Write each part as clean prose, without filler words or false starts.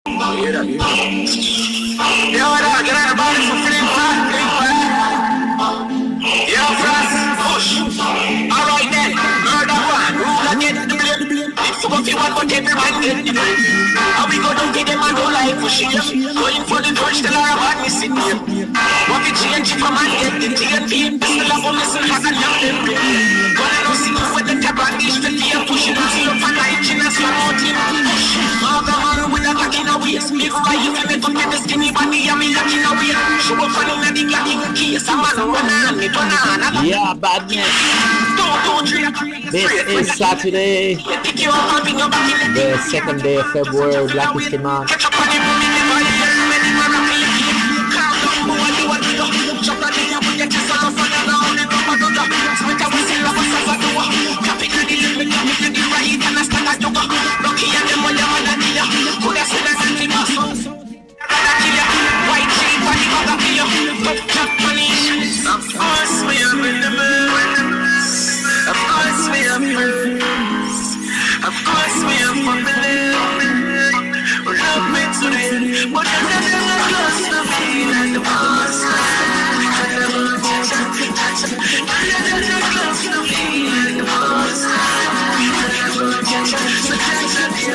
Yo, dog, get out of the body for flip fat. Yo, Frost, push. Alright then, murder one, rule again, the blame. It's about you one, but everybody get it. How we go down, get them and go like pushing them. Going for the torch, tell her about me sitting here. What we change it from and get the TNP. Still have a listen, has a young them. Gonna go see you with the tabak, dish the tea, pushing us up and like chinas, your own team. Push. Mother man with a back in a waist. If I you can make up the skinny body, I'm looking away. Show up and in the gladiator case. I'm on one. Yeah, badness. This is Saturday, the second day of February, Black History Month. White sheep and the other beer. Top money. Of course we are in the moon. Of course we are friends. Of course we are family. We're not meant to live, but you're never close to me like the boss. You're never close to me like the boss.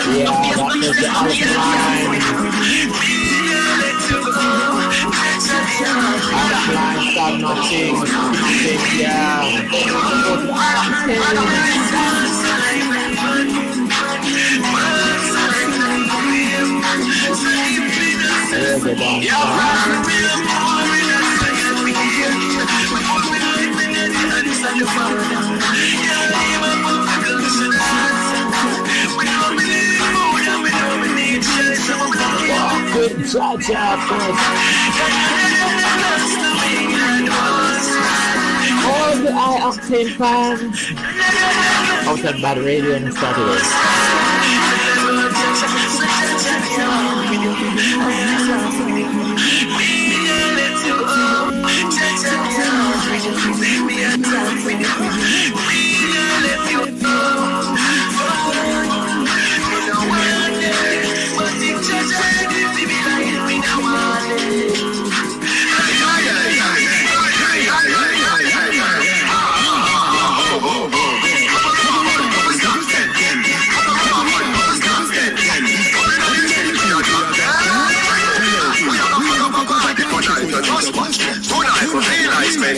Yeah, that was the outline. Outline, start nothing, yeah. Good job, all the High Octane fans outside Bad Radio on Saturday.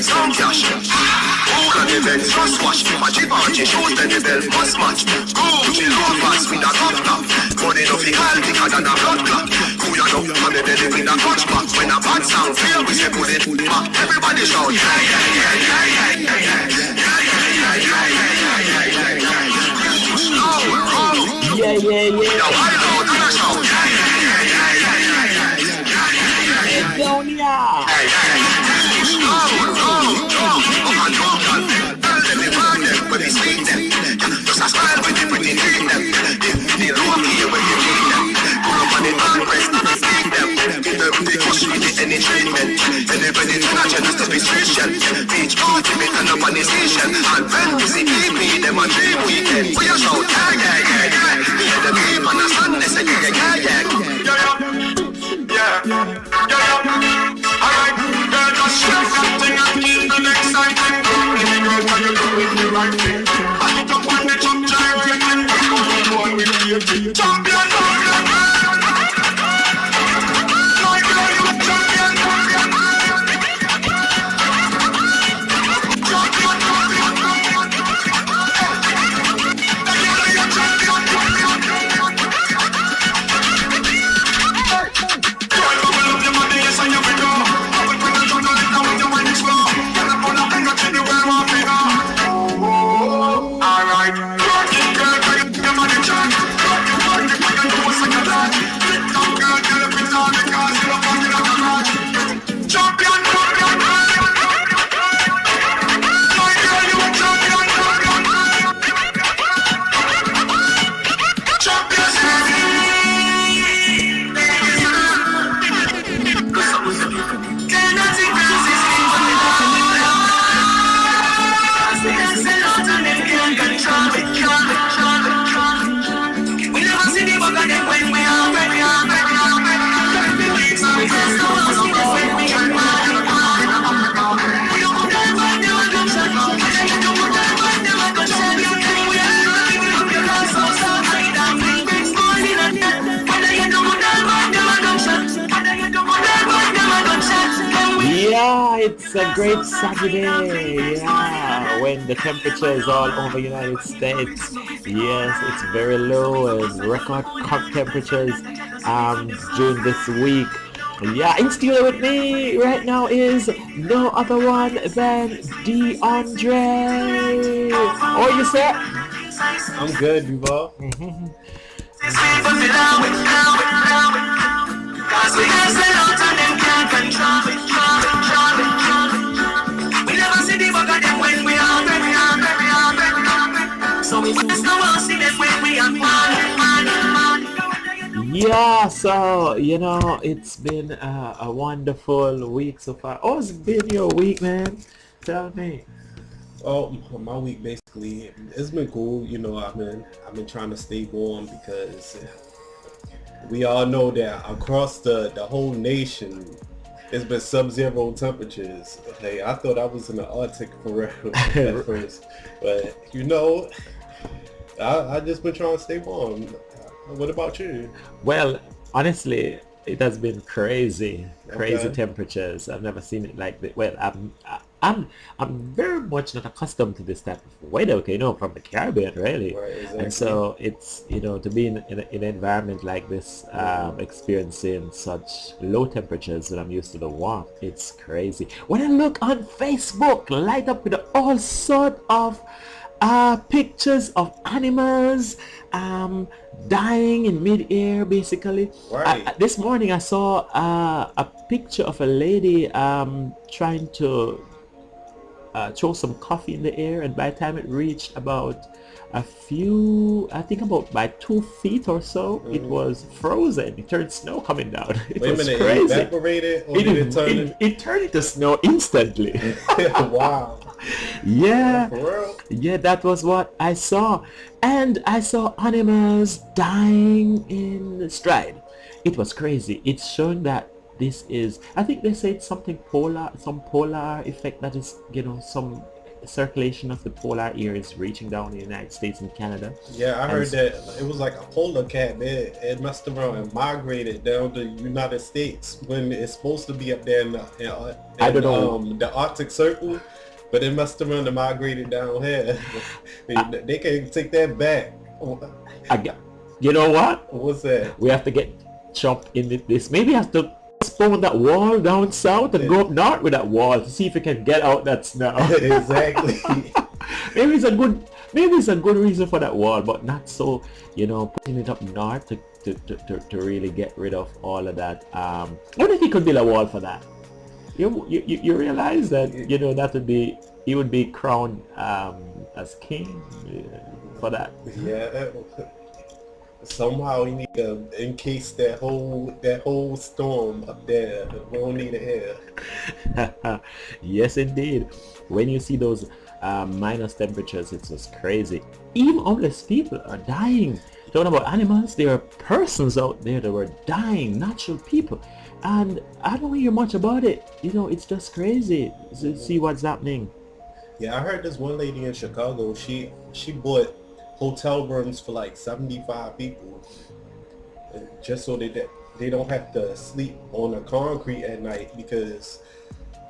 Some cash. All of the events just watch. Matchy party shows then the bell must match. Gucci roll fast with a cut clock. Money no fi call thicker than a blood clot. Cool enough and the belly with a clutch back. When a bad sound feel we say pull it back. Everybody shout yeah yeah yeah yeah yeah yeah yeah yeah yeah yeah. Now I know that I shout yeah yeah yeah yeah yeah yeah yeah. Edonia. When we speak them, just a smile when you pretty treat them. If they look here when you treat them, pull up on the hard press, speak them. Give them the push with any treatment. Anybody to not just to be Christian. Beach party, make an up on the station. And when we see me, them a dream weekend. We a shout, yeah, yeah, yeah, yeah. Hear the beep on the sun, they say, yeah, yeah, yeah. Yeah, yeah, yeah. Alright, girl, just share something and keep the next time. Right thing. I don't want the jump driver and the one with the champion. My girl, you champion. it's a great Saturday. Yeah, when the temperature is all over United States. Yes, it's very low and record temperatures during this week. Yeah, in studio with me right now is no other one than DeAndre. How are you, sir? I'm good, Duval. Yeah, so it's been a wonderful week so far. How's been your week, man? Tell me. Oh, my week basically, it's been cool. I've been trying to stay warm because we all know that across the whole nation, it's been sub-zero temperatures. Hey, I thought I was in the Arctic for real at first, but I just been trying to stay warm. What about you? Well, honestly, it has been crazy Okay. temperatures. I've never seen it like that. Well, I'm very much not accustomed to this type of weather. Okay, from the Caribbean, really. Right, exactly. And so it's to be in an environment like this, experiencing such low temperatures when I'm used to the warmth. It's crazy. When I look on Facebook, light up with all sort of pictures of animals dying in mid-air, basically. Right. This morning I saw a picture of a lady trying to throw some coffee in the air, and by the time it reached about I think about by 2 feet or so, it was frozen. It turned snow coming down. It Wait a was minute, crazy. it evaporated or did it turn It turned into snow instantly. Wow. Yeah. For real? Yeah, that was what I saw. And I saw animals dying in stride. It was crazy. It's showing that this is, I think they say it's something polar, some polar effect that is, some circulation of the polar air is reaching down in the United States and Canada. Yeah, I heard that it was like a polar cap. It messed around and migrated down to United States when it's supposed to be up there in I don't know. The Arctic Circle, but it messed around and migrated down here. They can take that back. You know what? What's that? We have to get Trump in this. Maybe have to postpone that wall down south and go up north with that wall to see if we can get out that snow. Exactly. Maybe it's a good reason for that wall, but not so, putting it up north to really get rid of all of that. What if he could build a wall for that? You realize that that would be, he would be crowned as king for that. Yeah. Somehow we need to encase that whole storm up there. We don't need it here. Yes, indeed. When you see those minus temperatures, it's just crazy. Even homeless people are dying. Talking about animals, there are persons out there that were dying, natural people. And I don't hear much about it. It's just crazy to see what's happening. Yeah, I heard this one lady in Chicago, she bought hotel rooms for like 75 people, just so they don't have to sleep on the concrete at night, because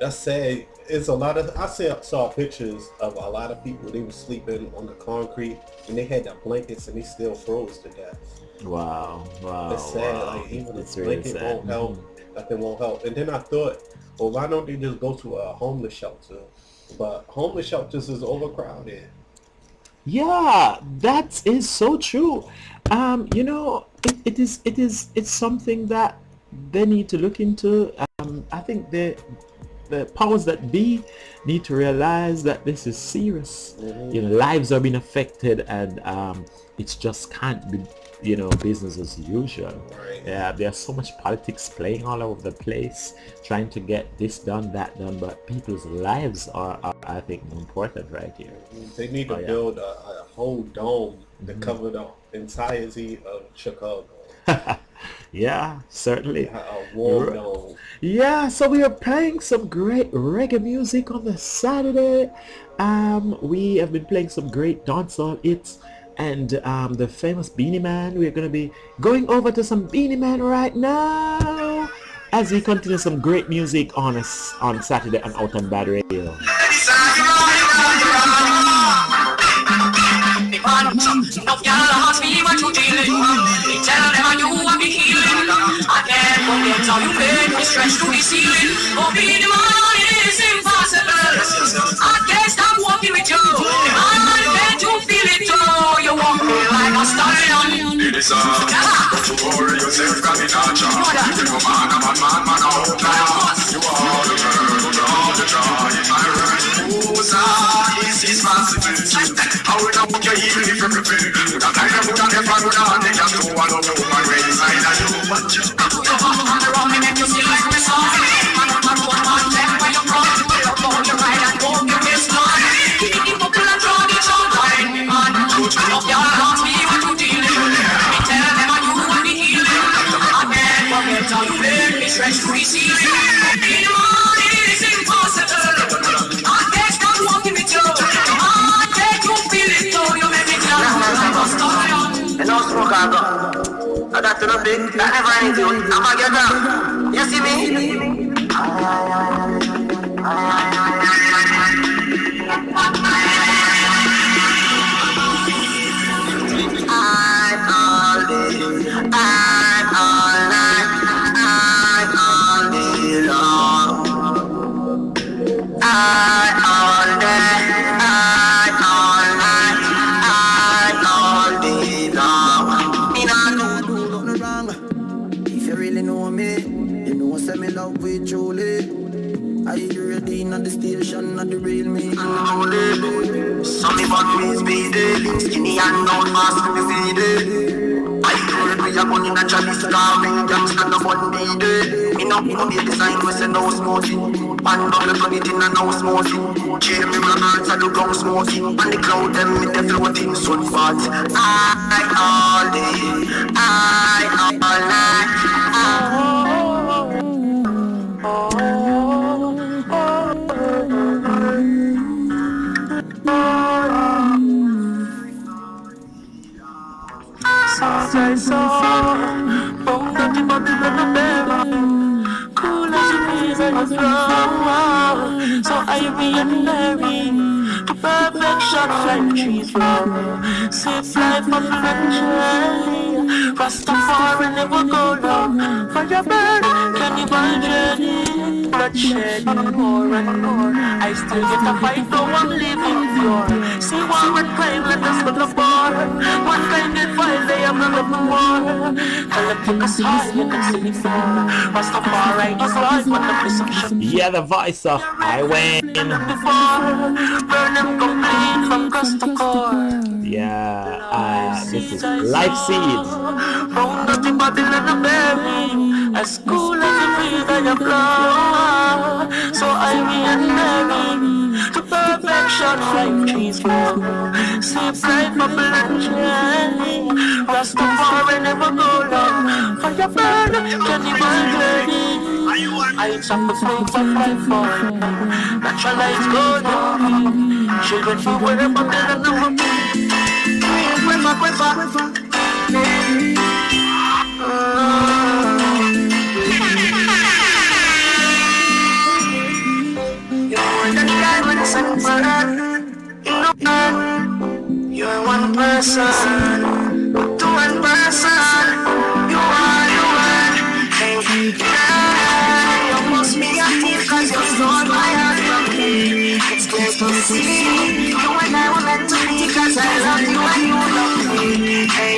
that's sad. It's a lot of, saw pictures of a lot of people, they were sleeping on the concrete and they had the blankets and they still froze to death. Wow. It's sad. Wow. Like, even It's the really blanket sad. won't help. Nothing won't help. And then I thought, well, why don't they just go to a homeless shelter? But homeless shelters is overcrowded. Yeah, that is so true. It's something that they need to look into. I think the powers that be need to realize that this is serious. Lives are being affected, and it just can't be business as usual. Right. Yeah, there's so much politics playing all over the place, trying to get this done, that done, but people's lives are I think, more important right here. They need to build a whole dome to cover the entirety of Chicago. Yeah, certainly. A warm dome. Yeah, so we are playing some great reggae music on the Saturday. We have been playing some great dancehall hits, and the famous Beanie Man. We're going to be going over to some Beanie Man right now. as we continue some great music on Saturday on Out and Bad Radio. No girl ask me what you dealing. Me tell them you want me healing. I can't forget how you made me stretch to the ceiling. Oh, be the man is impossible. I can't stop walking with you. I bet you feel it too. You walk me like a stallion. It is don't you worry yourself, got me not you know man, I'm a man, man, outlier. You are the girl who brought the joy in my world. Whose is responsible? How would I put your heel if you prepare? Would I kind of put on your front, would I take you to one of you, man, right inside of you, but you around me make you feel like we're sorry. Man, take where you're from. Hold your right and walk your waist line. Keep it up and draw the child line. Man, love y'all ask me what you dealing. Me tell them you want me healing. I can't forget how you made me stretch to the ceiling. Be the man, it is impossible. I can't stop walking with you. I can't you feel it though. You make me feel like a stallion. And no smoke I go. I got to know big, I never need you. I'm a get down. You see me? I'm all day, I'm all night, I'm all day long. I'm all day, I'm all night, I'm all day long. Me not do nothing wrong. If you really know me, you know say me love with Julie. I ready on the station, not the real me. Some me bad me speedy, skinny and down fast with me feed. I heard we are born in a jolly starving, gangsta no fun needed. Me no be a design, we say no smoking. Man down the put it in and no smoking. Cheer me my heart, I do go smoking. On the cloud them me the floating sun fat. I all day, I all night. Bone dirty body with a baby. Cool as you breeze and you flow. So Ivy and Larry. The perfect shot like trees flow. Six life of French. Rastafari never go down. Fire burn, cannibal journey. Bloodshed more and more. I still get a fight though I'm living pure. See war and crime, let us go to war. One kind get fight, they have none of the war. Tell them take us high, you can see me fall. Rastafari is life, but the perception. Yeah, the voice of I win. Burn them complete from coast to core. Yeah, this is Life Seeds. Round dirty body let the baby. As cool as you breathe and you blow. So Ivy and Mary. To perfection like trees grow. Sleep like bubble and jelly. Rastafari never go down. Fire burn, cannibal journey. I chop the flames of life for natural lights go down. Children for where but they don't know me. You're one person, to one person. You are, hey, you must be a thief 'cause you stole my heart from me. It's clear to see, you and I were meant to be 'cause I love you and you love me. Hey,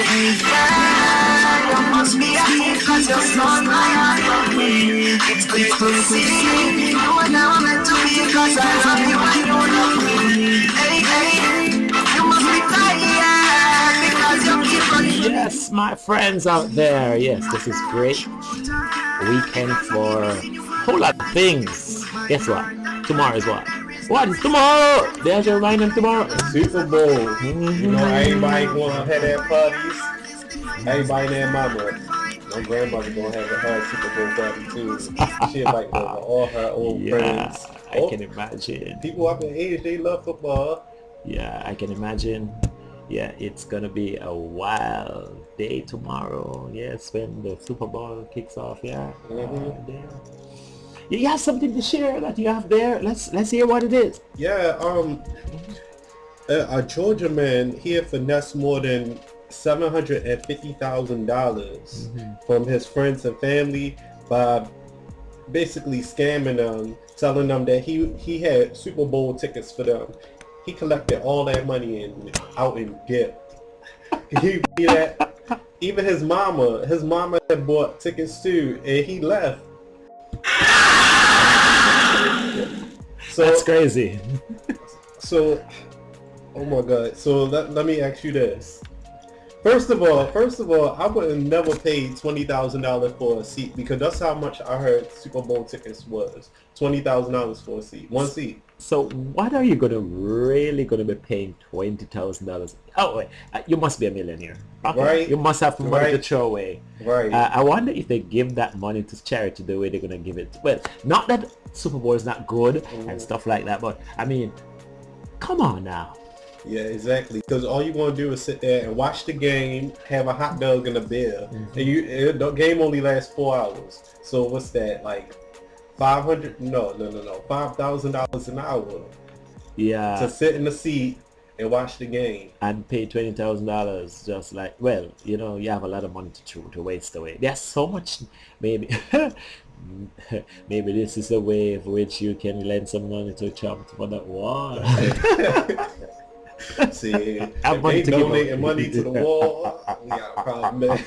you must be a thief 'cause you stole my heart from me. It's clear to see, you and I were meant to be 'cause I love you and you love me. Hey, you must be tired because you keep running. Yes, my friends out there. Yes, this is great weekend for a whole lot of things. Guess what? Tomorrow is what? What is tomorrow? There's your reminder tomorrow. Super Bowl. You know, everybody gonna have their parties. Everybody and their mama. My grandmother gonna have her Super Bowl party too. She invite all her old friends. I can imagine. People up in age, they love football. Yeah, I can imagine. Yeah, it's gonna be a wild day tomorrow. Yes, when the Super Bowl kicks off. Yeah. Yeah. You have something to share that you have there. Let's hear what it is. Yeah, a Georgia man, he had finessed more than $750,000 from his friends and family by basically scamming them, telling them that he had Super Bowl tickets for them. He collected all that money and out in gift. He did that. Even his mama had bought tickets too, and he left. So That's crazy. So, oh my God. So let me ask you this. First of all, I would have never paid $20,000 for a seat, because that's how much I heard Super Bowl tickets was. $20,000 for a seat, one seat. So what are you really gonna be paying $20,000? Oh wait, you must be a millionaire, okay? Right? You must have money to Right. throw away. Right. I wonder if they give that money to charity the way they're gonna give it. Well, not that Super Bowl is not good and stuff like that, but I mean, come on now. Yeah, exactly. Because all you want to do is sit there and watch the game, have a hot dog and a beer, and the game only lasts 4 hours. So what's that, like $500? No, $5,000 an hour Yeah. to sit in the seat and watch the game. And pay $20,000 just like, well, you know, you have a lot of money to waste away. There's so much, maybe maybe this is a way of which you can lend some money to Trump for that war. See, Have if money they to give donating up. money to the war, we got a problem, man.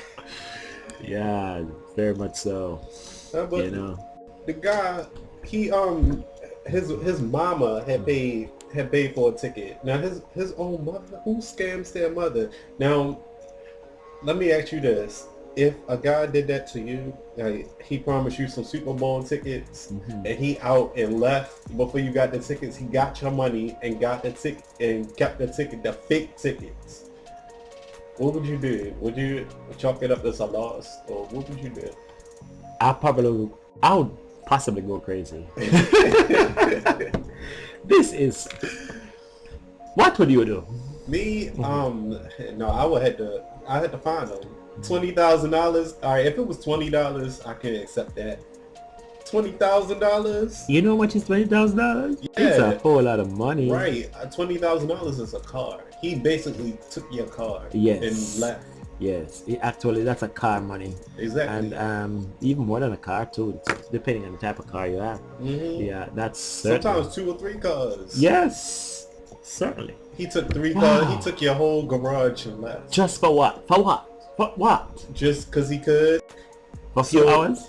Yeah, very much so. But You know. the guy, he his mama had paid for a ticket. Now his own mother, who scams their mother? Now let me ask you this: if a guy did that to you, like he promised you some Super Bowl tickets, and he out and left before you got the tickets, he got your money and got the ticket and kept the ticket, the fake tickets. What would you do? Would you chalk it up as a loss, or what would you do? I would possibly go crazy. This is, what would you do? Me, no, I had to find them. $20,000. All right, if it was $20, I can accept that. $20,000. You know how much is $20,000? Yeah. It's a whole lot of money. Right, $20,000 is a car. He basically took your car Yes. and left. Yes, actually that's a car money. Exactly. And even more than a car too, depending on the type of car you have. Yeah, that's certainly. Sometimes 2 or 3 cars. Yes, certainly. He took 3 cars. He took your whole garage and left. Just for what? For what? For what? Just because he could. For a few hours?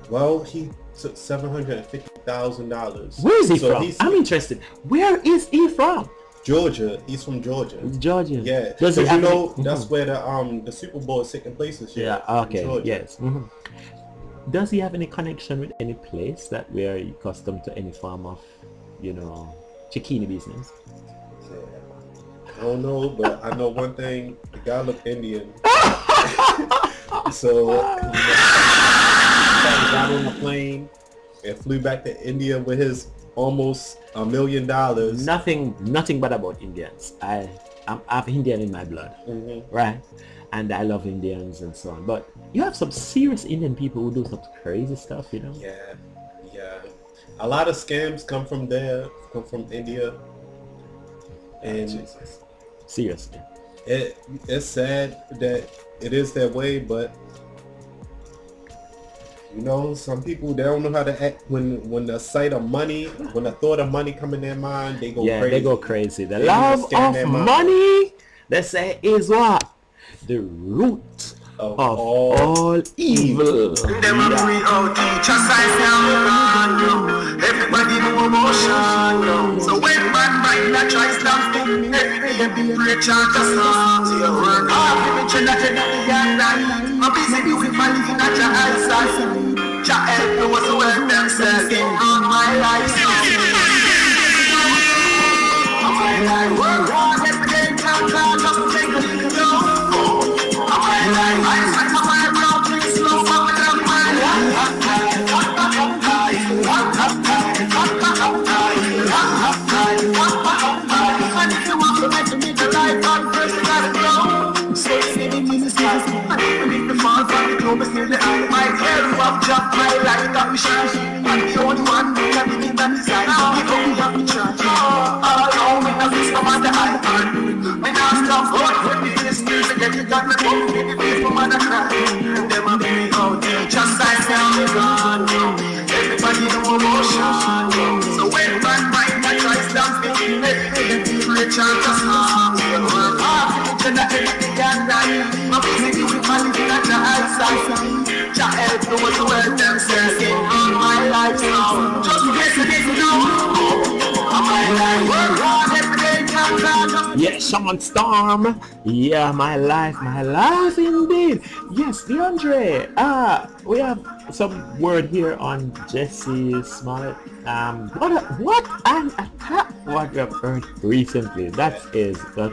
Well, he took $750,000. Where is he So from? he's I'm interested. Where is he from? Georgia. He's from Georgia. Georgia. Yeah, Does he because have you know any- that's where the Super Bowl is taking place this year. Yeah. in Okay. Georgia. Yes. Does he have any connection with any place that we are accustomed to any form of, you know, chickini business? I don't know, but I know one thing: the guy looked Indian. So he got on the plane and flew back to India with his almost $1 million. Nothing bad about Indians. I have Indian in my blood, right? And I love Indians and so on. But you have some serious Indian people who do some crazy stuff, you know? Yeah. A lot of scams come from there, come from India, and Seriously. it's sad that it is that way, but you know, some people, they don't know how to act when the sight of money, when the thought of money come in their mind, they go crazy. They go crazy. The They love scam their of mind. money, they say, is what? The root Of of all all evil. Them a free out teach us I know. Everybody know emotion. So when bad mind that tries to thing, every day be preach and just listen to your word. I'm giving you nothing that you can done. I'm busy with my living at your eyes. Jah help me what's the word them says on my life. My life, every day come down, just take a little go. My life, I my brown things slow up and my life. know me still the eye. My head up, drop my light up, me shine. I'm the only one who can be in that design. Give up me happy chance. All alone with the face from under eye. Me now stop going with the face music. Get it done, me come with the face from under cry. Them a be me out, just like me I'm gone. Everybody know emotion. So when man mind my try stamp me, rich and just anything can die. My music with my living at the outside. Jah help me with the world them says on my life now. Just get now. My life work hard every day can plan. Yes, Shaman Storm. Yeah, my life indeed. Yes, DeAndre. We have some word here on Jussie Smollett. What an attack! What we have heard recently. That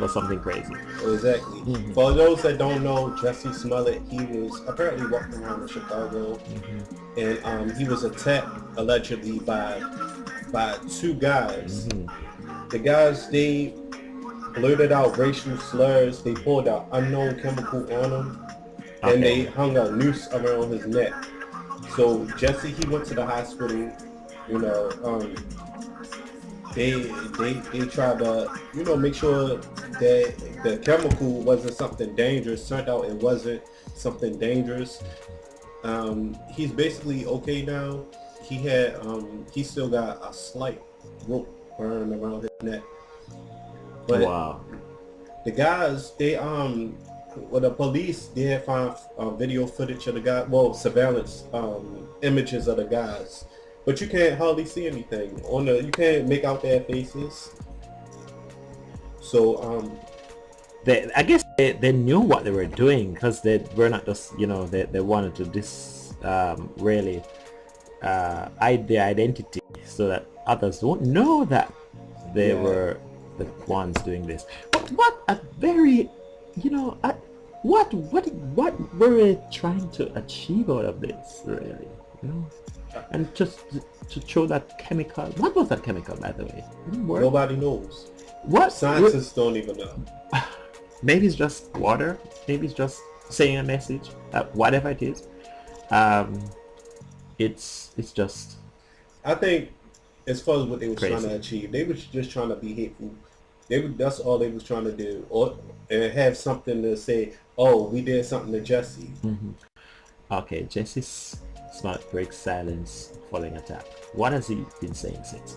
was something crazy. Exactly. Mm-hmm. For those that don't know, Jussie Smollett, he was apparently walking around in Chicago, and he was attacked allegedly by two guys. Mm-hmm. The guys, they blurted out racial slurs. They pulled out unknown chemical on him, and they hung a noose around his neck. So Jussie, he went to the hospital. You know, they tried to, make sure that the chemical wasn't something dangerous. Turned out it wasn't something dangerous. He's basically okay now. He still got a slight rope burn around his neck. But wow. The guys, the police, they had found video footage of the guy, surveillance images of the guys. But you can't hardly see anything you can't make out their faces. So I guess they knew what they were doing, because they were not just they wanted to really hide their identity so that others won't know that they were the ones doing this. But what a very what were we trying to achieve out of this, really? And just to show that chemical. What was that chemical, by the way? Nobody knows. What? Scientists don't even know. Maybe it's just water. Maybe it's just saying a message. Whatever it is. It's just. I think, as far as what they were crazy. trying to achieve, they were just trying to be hateful. That's all they was trying to do, and have something to say. Oh, we did something to Jussie. Mm-hmm. Okay, Jussie Smollett breaks silence following attack. What has he been saying since?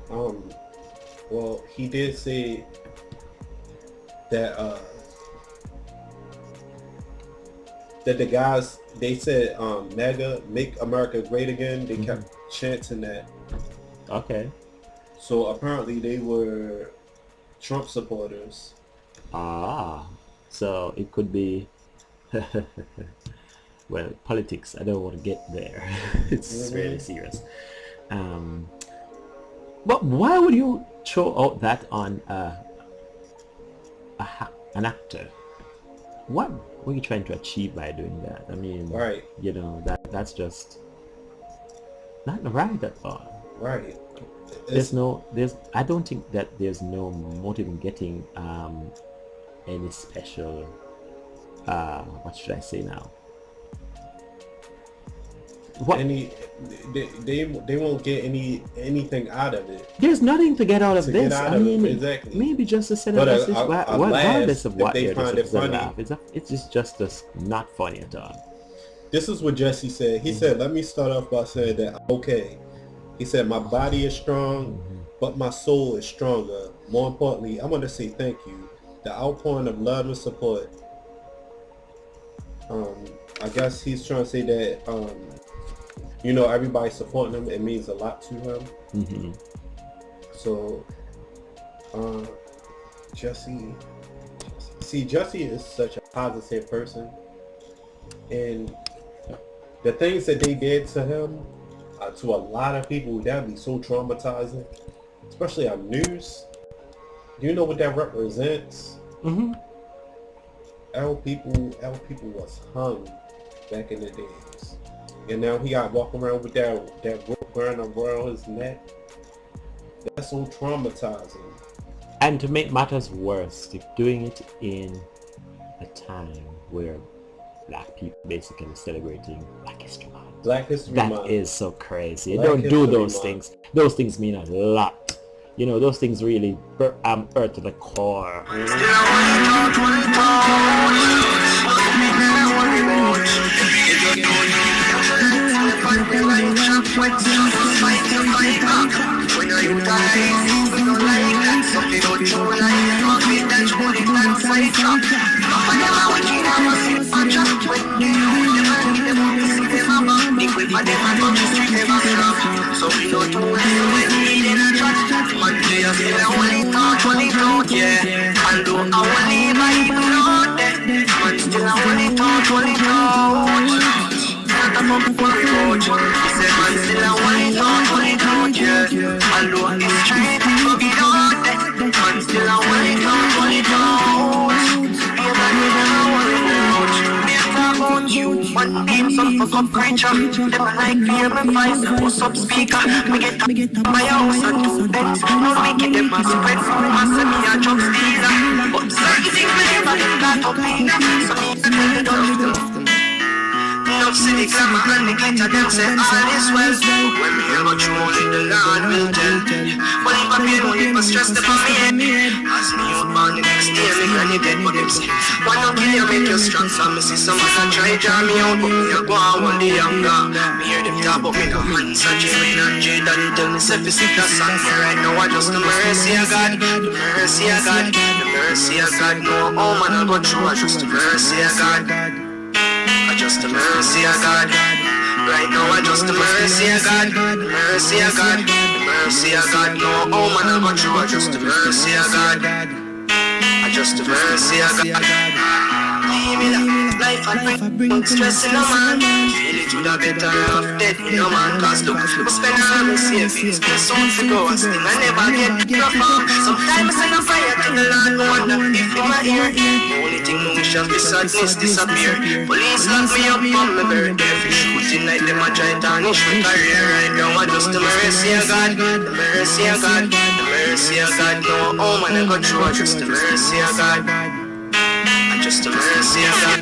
Well, he did say that that the guys, they said MAGA, Make America Great Again. They kept chanting that. Okay. So apparently they were Trump supporters. So it could be well, politics, I don't want to get there. It's really serious. But why would you throw out that on an actor? What were you trying to achieve by doing that? I mean, right. That's just not right at all. Right. I don't think that there's no motive in getting any special what should I say now? What? They won't get anything out of it. There's nothing to get out of this. Exactly. Maybe just to set a message, regardless of what they're doing. It's just not funny at all. This is what Jussie said. He said, "Let me start off by saying that I'm okay." He said, "My body is strong, but my soul is stronger. More importantly, I want to say thank you. The outpouring of love and support." I guess he's trying to say that everybody supporting him. It means a lot to him. Mm-hmm. So, Jussie is such a positive person, and the things that they did to him, to a lot of people, that'd be so traumatizing, especially on news. Do you know what that represents? Mm-hmm. Our people was hung back in the days, and now he got walking around with that rope burn around his neck. That's so traumatizing. And to make matters worse, they're doing it in a time where black people basically celebrating Black History Month. Black History That Month. is so crazy. Black Don't do History those Month. things. Those things mean a lot. You know, those things really hurt to the core. One beam, some fuck up preacher. Them a like me and my voice. What's up speaker? Me get my house and 2 beds. No wicked them a spread. I say me a jump stealer. But certain things me never get that up in. So me a tell you don't. Enough city glamour and the glitter. Them say all is well. When me ever truly the Lord will tell. But if I pay no if I stress them on me head. As me out born the next day me granny dead. But them say why not kill you make you strong. So me see some man try draw me out. But me a go on one the younger. Me hear them talk but me no answer. Jane and Jay daddy tell me say fi sit a song. Me right now I just the mercy of God. The mercy of God. The mercy of God. No oh man I go through. I just the mercy of God. I just the mercy of God. Right now I just the mercy of God. The mercy of God. The mercy of God. No oh man I go through. I just the mercy of God. I just the mercy of God. Give me that life I bring stress in a man. Feel it with a better half dead in a man. Cause look, I spend all my savings. Guess soon to go and still I never get drop off. Sometimes I send a fire to the Lord. No wonder if in my ear. The only thing no wish is the sadness disappear. Police lock me up on my birthday. For shooting like them a try tarnish my career. Right now I just the mercy of God. The mercy of God. The mercy of God. No oh man I go through. I just the mercy of God. Just the mercy of God.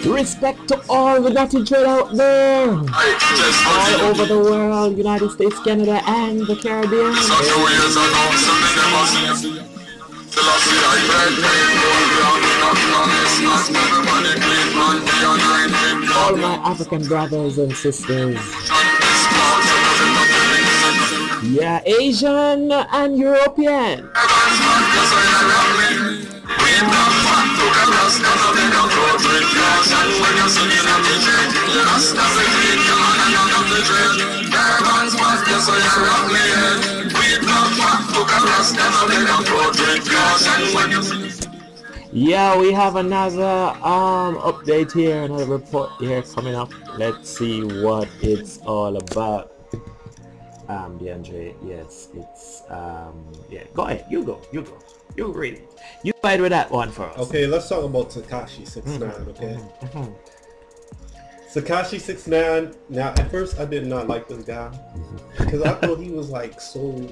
Respect to all the dirty dread out there, all over the world, United States, Canada, and the Caribbean. All my African brothers and sisters. Yeah, Asian and European. Yeah, we have another update here, another report here coming up. Let's see what it's all about. DeAndre, yes, it's yeah, go ahead, you go, you read it, you fight with that one for us. Okay, let's talk about Tekashi 69. Okay, Tekashi 69. Now, at first, I did not like this guy because I thought he was like so.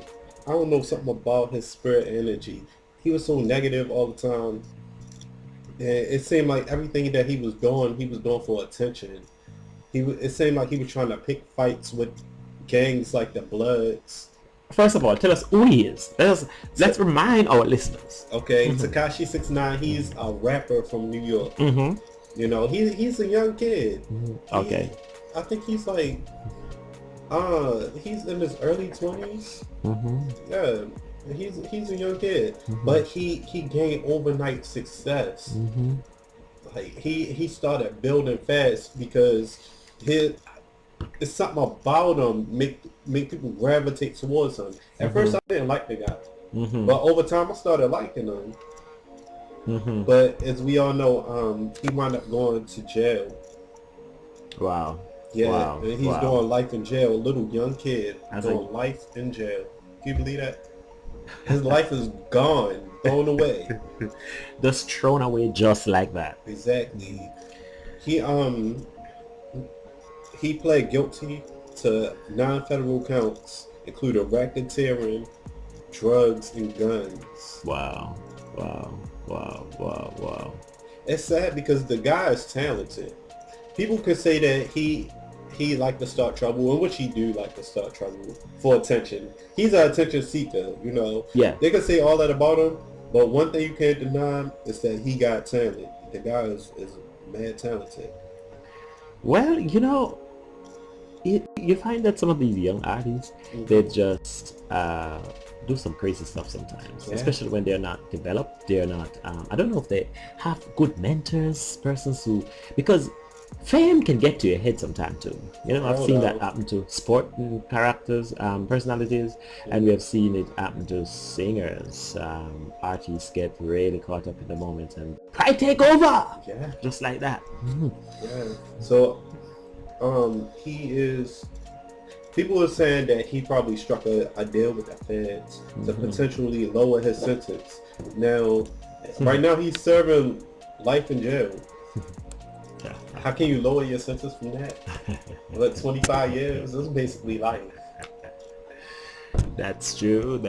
I don't know, something about his spirit energy. He was so negative all the time. And it seemed like everything that he was doing for attention. It seemed like he was trying to pick fights with gangs like the Bloods. First of all, tell us who he is. Let's remind our listeners. Okay, Tekashi 69. He's a rapper from New York. You know, he's a young kid. Okay. I think he's like, he's in his early 20s. Yeah, he's a young kid, but he gained overnight success. Like he started building fast because it's something about him make people gravitate towards him. At first, I didn't like the guy, but over time, I started liking him. But as we all know, he wound up going to jail. Wow. Yeah, Wow. and he's doing life in jail. A little young kid doing life in jail. Can you believe that? His life is gone, thrown away. Just thrown away just like that. Exactly. He pled guilty to 9 federal counts, including racketeering, drugs, and guns. Wow. It's sad because the guy is talented. People could say that he like to start trouble, and which he do like to start trouble for attention. He's an attention seeker, you know. Yeah. They can say all that about him, but one thing you can't deny is that he got talent. The guy is mad talented. Well, you know, you find that some of these young artists, they just do some crazy stuff sometimes, especially when they're not developed. They're not, I don't know if they have good mentors, persons who, because fame can get to your head sometime too. You know, I've seen that happen to sport characters, personalities, and we have seen it happen to singers. Artists get really caught up in the moment and try to take over. Yeah. Just like that. Yeah. So, he is. People are saying that he probably struck a deal with the feds to potentially lower his sentence. Now, right now he's serving life in jail. How can you lower your sentence from that? What, 25 years? That's basically life. That's true. The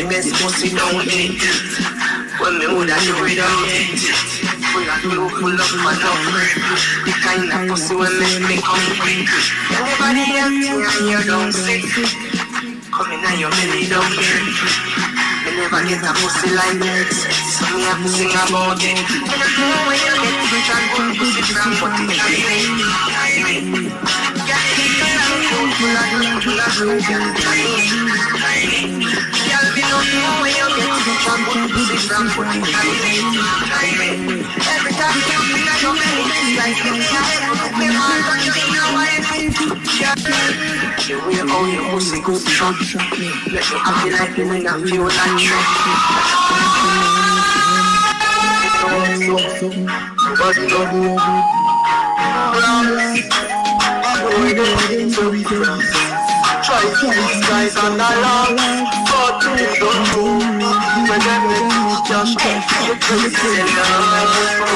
best pussy don't eat. When me woulda do without it. Full of glue, full of love. The kind of pussy will make me hungry. Everybody else and you don't sit. Come in and your belly don't get. Me never get a pussy like this, so me have to sing about it. Me not know where you get rich and good pussy from, but it's tiny. Get it full of glue, and tiny. Girl, me not know where you get rich and good pussy from, but it's tiny. Every time you feel like your belly, it's like your child. Me want to you in a white. The way how your pussy goes shut, let me happy like me when I feel like try these guys on the log, but you don't do. When them just you can say love,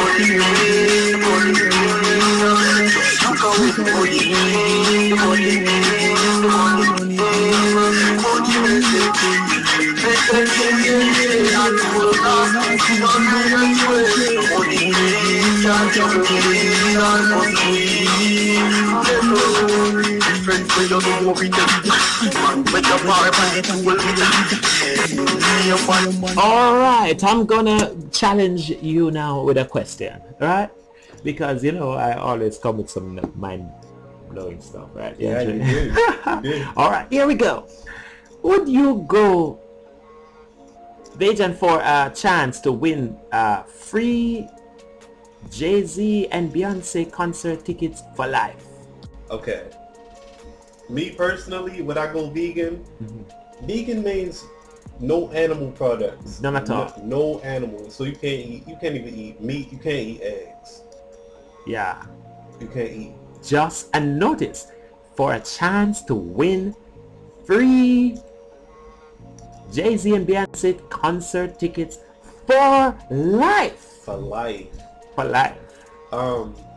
Alright, I'm gonna challenge you now with a question, right? Because, you know, I always come with some mind-blowing stuff, right? Yeah, you do. You do. Alright, here we go. Would you go, Bajan, for a chance to win free Jay-Z and Beyonce concert tickets for life? Okay. Me personally, would I go vegan? Vegan means no animal products. None at all. No animals. So you can't even eat meat. You can't eat eggs. Yeah. You can't eat. Just a notice, for a chance to win free Jay-Z and Beyonce concert tickets for life. For life. For life.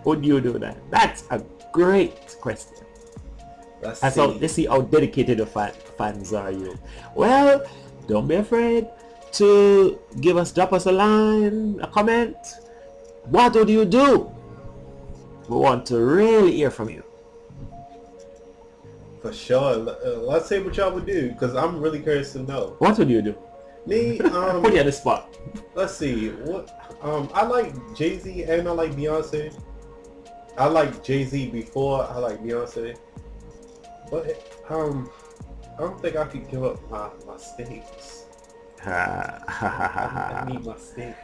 Would you do that? That's a great question. That's how they see how dedicated the fans are you. Well, don't be afraid to drop us a line, a comment. What would you do? We want to really hear from you. For sure. Let's say what y'all would do, because I'm really curious to know. What would you do? Me, Put you on the spot. Let's see. What? I like Jay-Z and I like Beyonce. I like Jay-Z before I like Beyonce. But I don't think I could give up my steaks. I need my steak.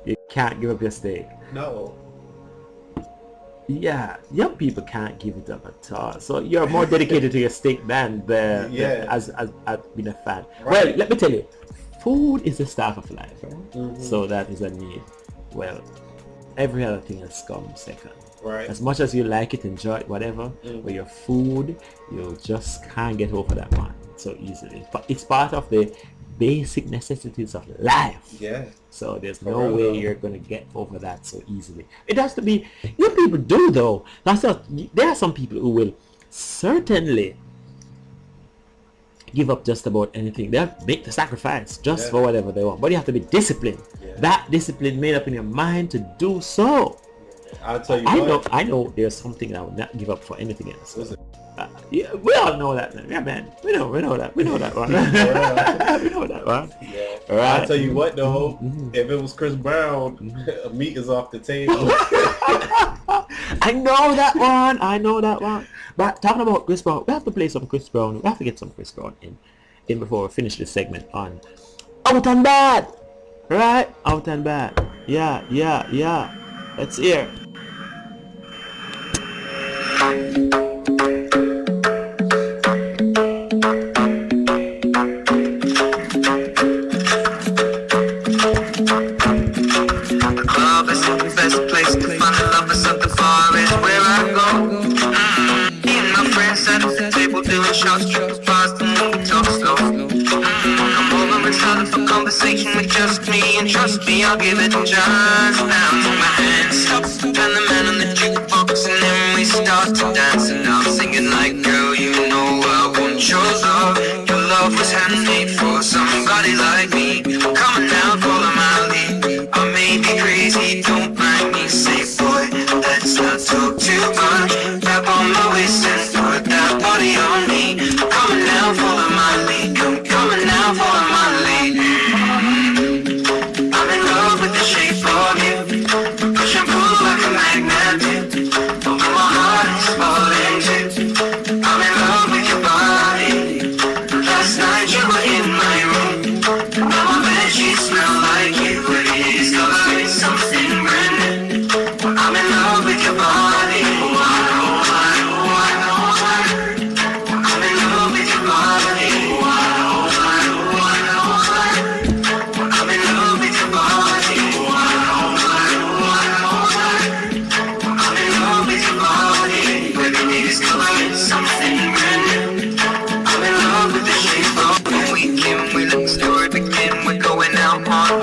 You can't give up your steak. No. Yeah, young people can't give it up at all. So you're more dedicated to your steak than as being a fan. Right. Well, let me tell you, food is the staff of life, right? Mm-hmm. So that is a need. Well, every other thing has come second. Right. As much as you like it, enjoy it, whatever, but your food, you just can't get over that one so easily. But it's part of the basic necessities of life. Yeah. So there's no way you're going to get over that so easily. It has to be, you people do though. There are some people who will certainly give up just about anything. They'll make the sacrifice just for whatever they want. But you have to be disciplined. Yeah. That discipline made up in your mind to do so. I'll tell you I know there's something I would not give up for anything else. Yeah, we all know that, man. Yeah, man. We know that. We know that one. We know that one. Yeah. All right. I'll tell you what, though. If it was Chris Brown, meat is off the table. I know that one. But talking about Chris Brown, we have to play some Chris Brown. We have to get some Chris Brown in before we finish this segment on Out and Bad. Right? Out and Bad. Yeah. Let's hear. Shots, fast and we talk slow. Come over and start up a conversation with just me, and trust me, I'll give it a chance. Now take my hand, stop, turn the man on the jukebox, and then we start to dance. And I'm singing like, girl, you know I want your love. Your love was handmade for somebody like me. Come on now, follow my lead. I may be crazy, don't mind me. Say, boy, let's not talk too much. Tap on my waist and put that body on me. Come on now, follow my lead. Come on now, follow my lead. I'm in love with the shape of you. Push and pull like a magnet. Although my heart is falling too. I'm in love with your body. Last night you were in my room. Now my bedsheets smell like you. It is like something brand new. I'm in love with your body.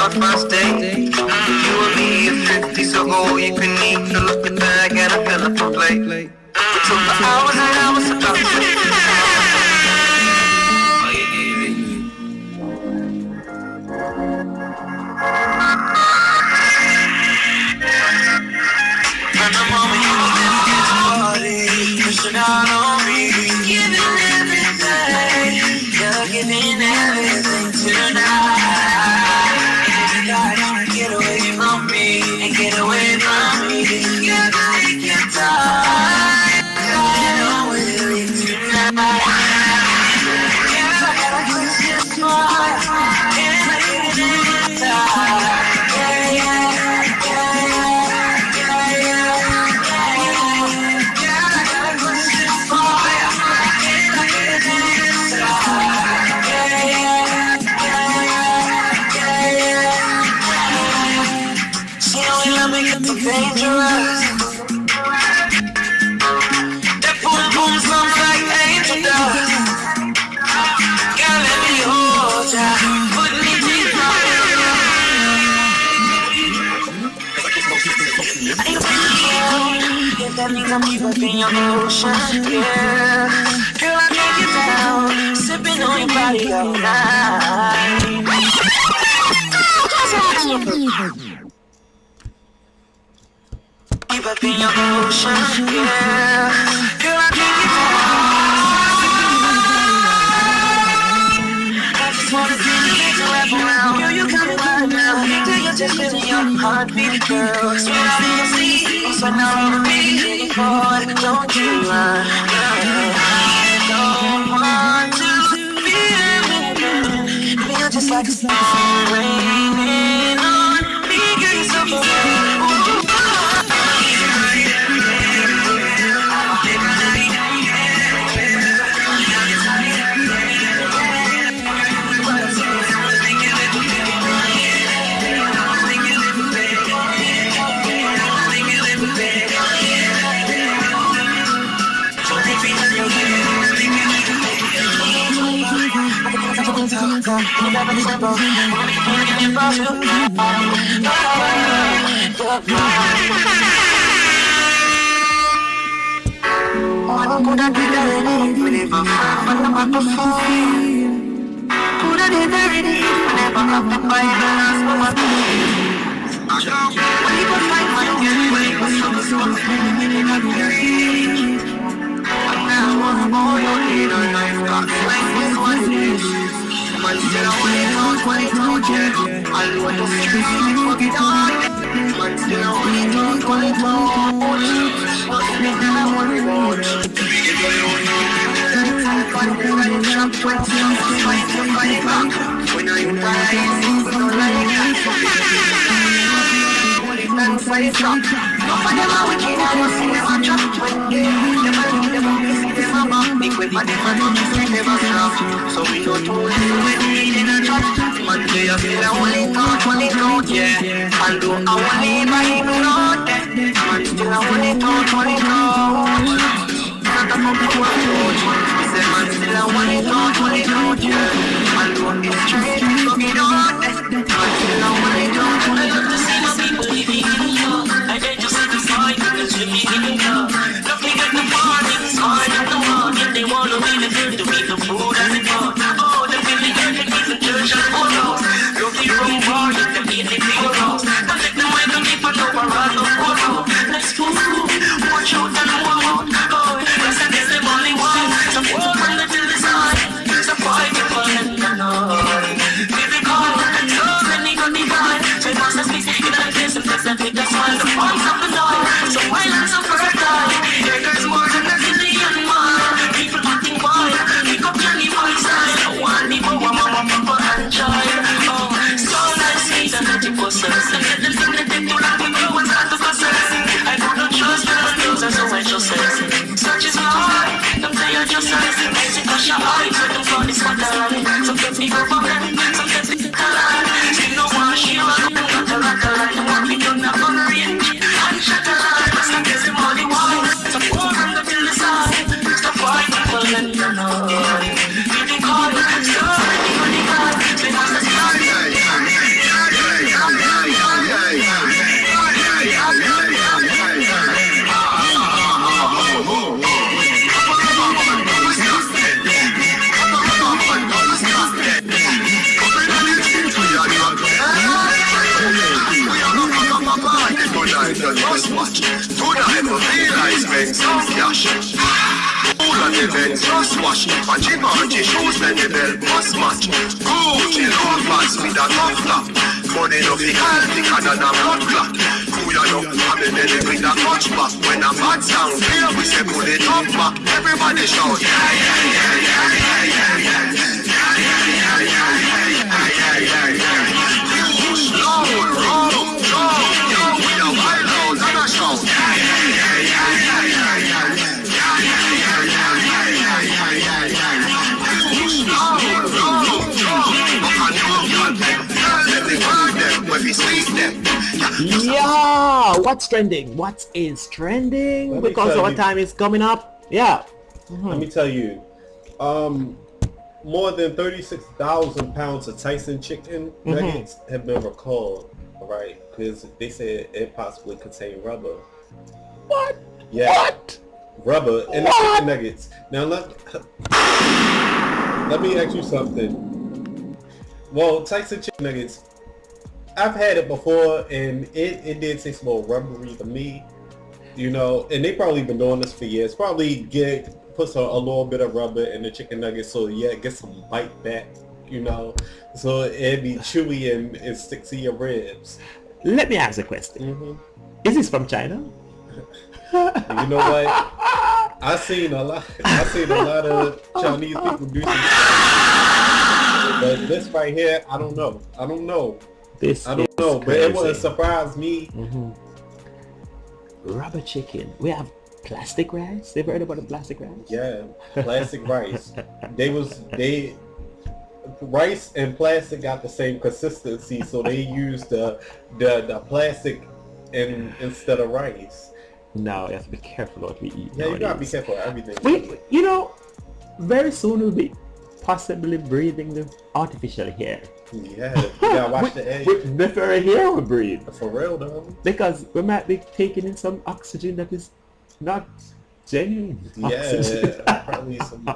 Our first day, you and me are 50, so go you can eat the look at bag and a fill up a plate. We took for hours and hours to talk. And the moment you left this party, pushing out on me, giving everything, you're giving everything tonight. Get away from me, and get away from me. You take your time, get away tonight. Yeah, I gotta kiss your smile, and I get it inside. Yeah, I gotta kiss your smile, and I get it dangerous. That boom boom sounds like angel dust. Girl, let me hold ya, put me deep down. If that means I'm deep up in your ocean, yeah. Girl, your body all night. Deep up in your ocean, yeah. Girl, I can't get I just wanna see you wrap around. Girl, you coming right now. Take your chest in your heartbeat, girl. Swear I'll be your seat. So now over me, getting bored. Don't you run. I don't want to be alone. Feel just like a storm raining on me. Girl, you're so good. So we go to in a trap. Monday I feel I only thought, yeah. Although I won't leave my road, man still I only thought. Not a public one, say man still I only thought, yeah. Although it's straight, so we don't, man still I only thought. I love to see my people living in love. I hate to see the side, because we living in love. Nothing at the party, it's hard at the morning. They wanna be the good to eat the food and the fun. Oh, the really good to keep the church and the house. Love the wrong bar, get the beat, the big house. But let them wake up, keep on over, run up, go out. Let's go, watch out and walk out. Oh, let's get the money one. Some four from the to the side. Some five people and the Lord. Give it all, so many got the time. So it must be taken like this, and that's with the smile. The points of the night, so violence of fertile. Yeah, there's more than a million miles. People acting wild, pick up Johnny Boy's style. One people, mama, papa, and child. Oh, so nice, sweet, and that you possess. And let them think that they do like we do and start to possess. I don't trust them, those are so righteous. Such is my heart, them say you're just nice. I see cause your eyes, so them for this motherland. Some people for them, some people collide. Still no one share, I don't got a rock. Them want me done up on the range. And shut the light, some guess them all the wine. Some poor from the till the side. Stop fight people and you know. Giving call, so ready for the call. They want to start. Just watch. Do not ever realize men some cash. All of the men just wash. And Givenchy shoes when the bell must match. Gucci low pads with a top flap. Money no fi healthy than a blood clot. Who you know? I'm the belly with a touch back. When a bad sound clear, we say pull it up back. Everybody shout. Yeah, yeah, yeah, yeah, yeah, yeah, yeah. Yeah, yeah, yeah, yeah, yeah, yeah, yeah, yeah. Push low, roll, jump, yo, with a wild load and a shout. Yeah, yeah, yeah, yeah, yeah, yeah, yeah. Yeah, yeah, yeah, yeah, yeah, yeah, yeah, yeah. Push low, roll, jump, up and down, them. Let me find them when we squeeze them. Yeah, what's trending? What is trending? Because our time is coming up. Yeah. Let me tell you, more than 36,000 pounds of Tyson chicken nuggets have been recalled, right? Because they said it possibly contained rubber. What? Yeah. What? Rubber in the chicken nuggets. Now look. let me ask you something. Well, Tyson chicken nuggets, I've had it before, and it did taste a little rubbery to me, you know. And they probably been doing this for years. Probably put a little bit of rubber in the chicken nuggets so get some bite back, you know, so it'd be chewy and stick to your ribs. Let me ask a question. Is this from China? You know what? I seen a lot of Chinese people do some stuff. But this right here, I don't know. But it wouldn't surprise me. Rubber chicken. We have plastic rice. They've heard about the plastic rice? Yeah, plastic rice. Rice and plastic got the same consistency, so they use the plastic instead of rice. No, you have to be careful what we eat. Yeah, you gotta be careful of everything. You know, very soon we'll be possibly breathing the artificial hair. Yeah, you gotta watch the egg. With the very hair we breathe. For real though. Because we might be taking in some oxygen that is not genuine. Yeah, probably some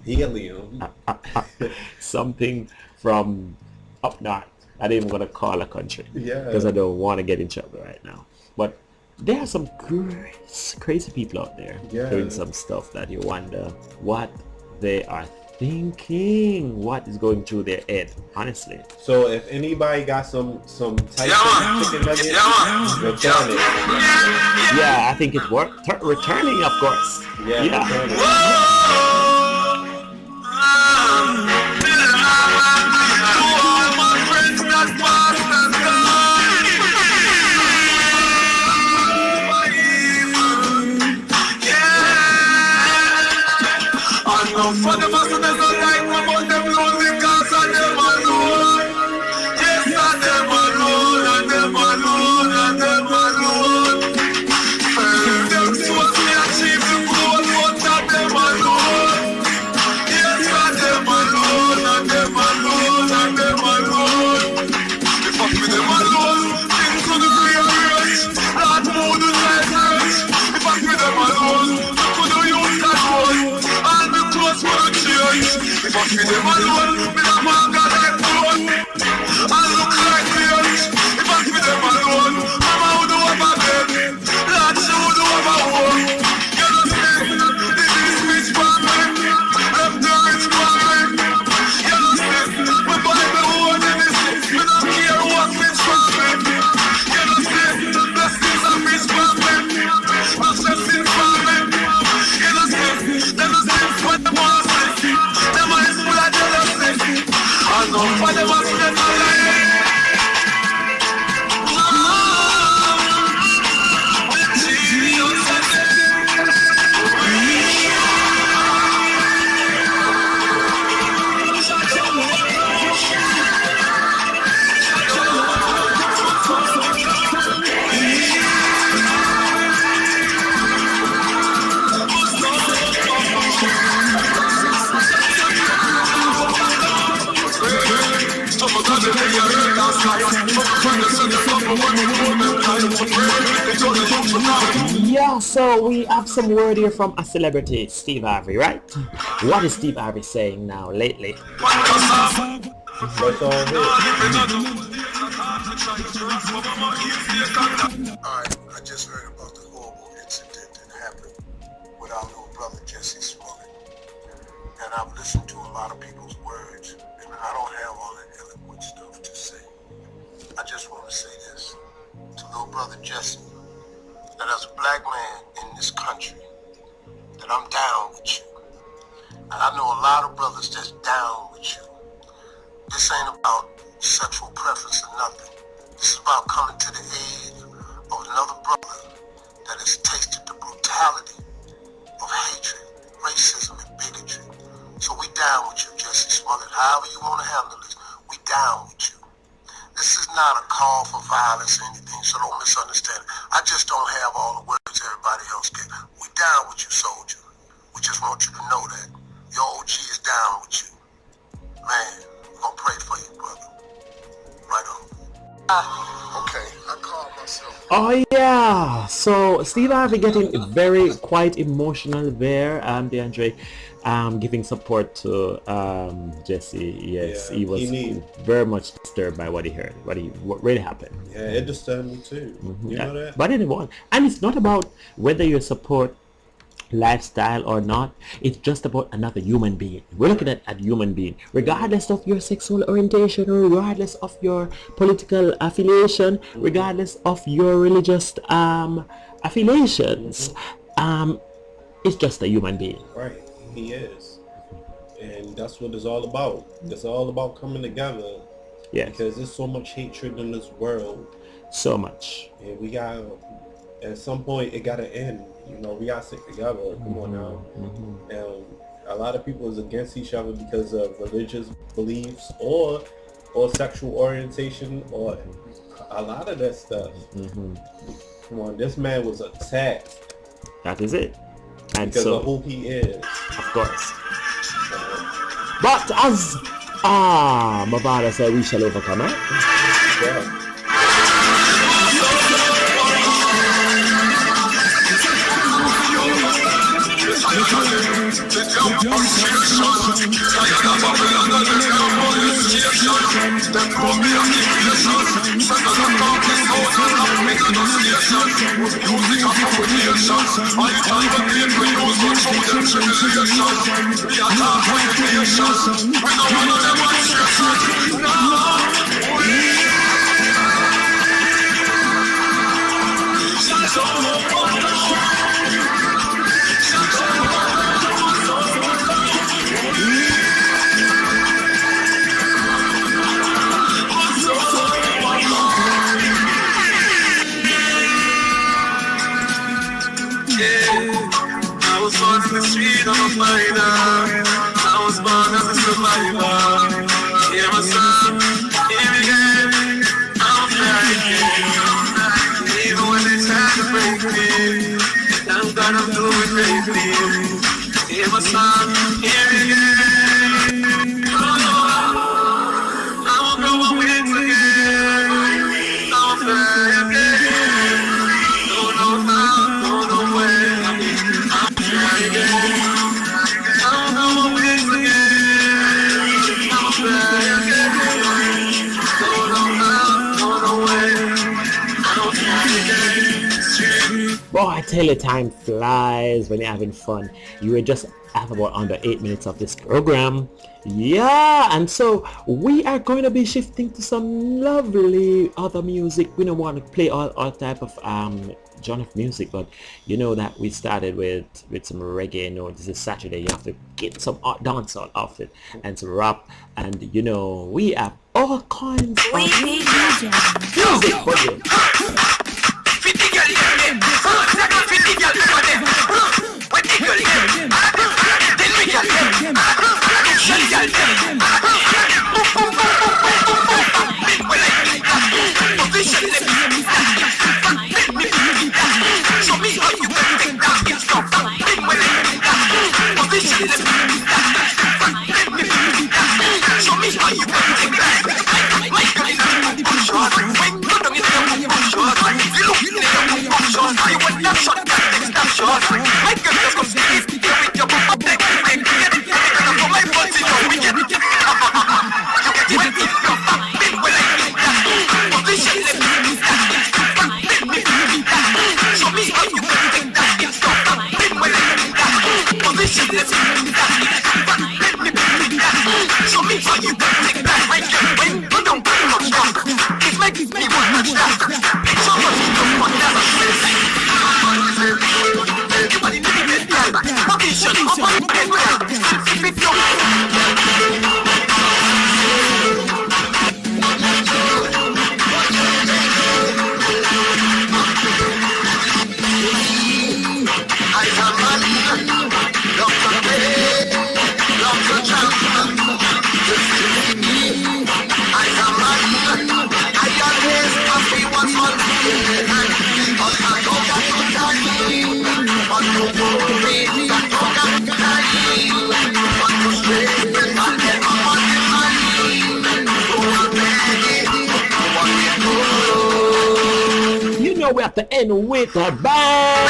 helium. Something from up north. I didn't even gonna call a country. Yeah. Because I don't want to get in trouble right now. But there are some crazy people out there doing some stuff that you wonder what they are thinking, what is going through their head, honestly. So if anybody got some Tyson chicken nuggets, return it. Yeah, I think it worked. Returning, of course. Yeah. For the master there's a light about them lonely cause and them alone. Yes, and them alone, and them alone, and them alone. Them souls may achieve the goal, but and them alone. Yes, and them alone, and them alone, and them alone. They fuck with them alone, things to the rearrange. Lord mood is like rich. They fuck with them alone, to the youth that one. For the change, if I feed them alone, me a manga like one. I look like change, if I feed them alone, mama would do have a bed, Lord she would do have a home. You know see, this is rich family, them the rich family. You know see, we buy the whole in this, we don't care what rich family. You know see, this is a rich family, not just in family. You know see, them is what the boss is. Them eyes full of jealousy. I know for them a spend my life. Yeah, so we have some word here from a celebrity, Steve Harvey, right? What is Steve Harvey saying now lately? What's all this? Alright, I just heard about the horrible incident that happened with our little brother Jussie Smollett. And I've listened to a lot of people's words, and I don't have all that eloquent stuff to say. I just want to say this to little brother Jussie, that as a black man in this country, that I'm down with you. And I know a lot of brothers that's down with you. This ain't about sexual preference or nothing. This is about coming to the aid of another brother that has tasted the brutality of hatred, racism, and bigotry. So we down with you, Jussie Smollett. However you want to handle this, we down with you. This is not a call for violence or anything, so don't misunderstand it. I just don't have all the words everybody else get. We down with you, soldier. We just want you to know that. Your OG is down with you. Man, we're going to pray for you, brother. Right on. Okay, I called myself. Oh yeah, so Steve Harvey getting very quite emotional there, DeAndre. giving support to Jussie. Yes, Yeah, he was very much disturbed by what he heard, what really happened. Yeah, it disturbed me too. You know that? But anyone, and it's not about whether you support lifestyle or not. It's just about another human being. We're looking at a human being, regardless of your sexual orientation, regardless of your political affiliation, regardless of your religious affiliations. It's just a human being. Right, he is, and that's what it's all about. It's all about coming together. Yes. Because there's so much hatred in this world. So much. And we got, at some point, it got to end. You know, we got to stick together. Come on now. And a lot of people is against each other because of religious beliefs or sexual orientation or a lot of that stuff. Come on, this man was attacked. That is it. And because so, of who he is. Of course. But as my father said, we shall overcome it. Yeah. I was born in the street, I'm a fighter. I was born as a survivor. Hear my son, hear me again. I'm fighting. Even when they try to break me, thank God I'm doing greatly. Hear my son, hear me again. I will grow my wings again. I'll fly again. Don't know how, don't know when. I'll try again. I'll grow my wings again. I'll fly again. Don't know how, don't know when. I'll try again. Boy, I tell you, time flies when you're having fun. You were just have about under 8 minutes of this program. Yeah, and so we are going to be shifting to some lovely other music. We don't want to play all type of genre of music, but you know that we started with some reggae. You know, this is Saturday, you have to get some dancehall outfit and some rap, and you know we have all kinds of music for you. You know we have to end with a bang.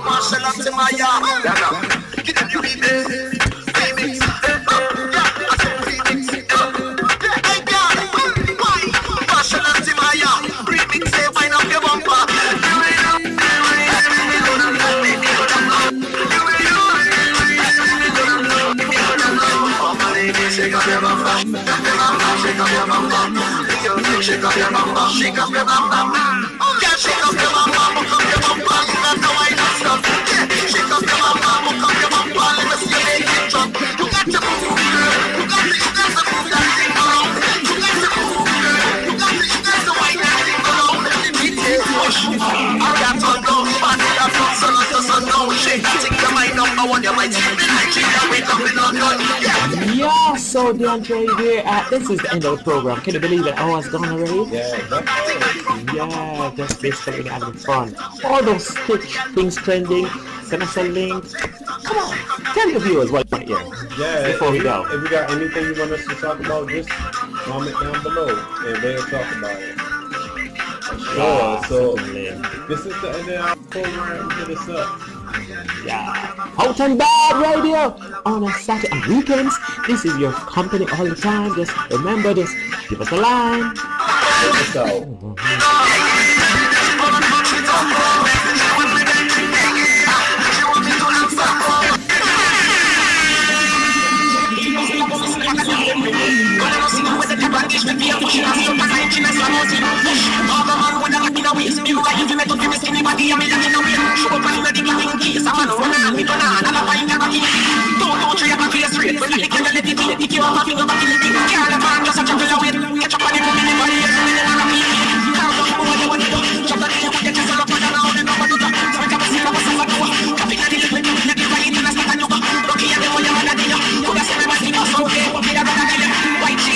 Marshall up to my yard. Get them you remix. Remix. Hey, girl. Why? Marshall up to my yard. Remix. Say, wind up your bumper. Shake up your bum bum, shake up your bum bum, shake up your bum bum, shake up your bum bum. Yeah, shake up your bum bum, hook up your bum bum. You got the wine and stuff. Yeah, shake up your bum bum, hook up your bum bum. Let me see you make it drop. You got to move, girl. You got to move that thing around. You got to move, girl. You got to wine that thing around. It is push. I got to go, body up from sun up to sundown. Shake that thing, your mind up. I want your mind to be like you. Wake up in London. Yeah, so DeAndre here. This is the end of the program. Can you believe it? Oh, it's gone already? Yeah, just basically having fun. All those things trending. Send us a link. Come on, tell the viewers what you hear. Yeah, before we go. If you got anything you want us to talk about, just comment down below and we'll talk about it. Sure. Yeah, So certainly. this is the end of our program. Hit us up. Yeah, Out and Bad Radio on a Saturday and weekends. This is your company all the time. Just remember this. Give us a line. Check us out. White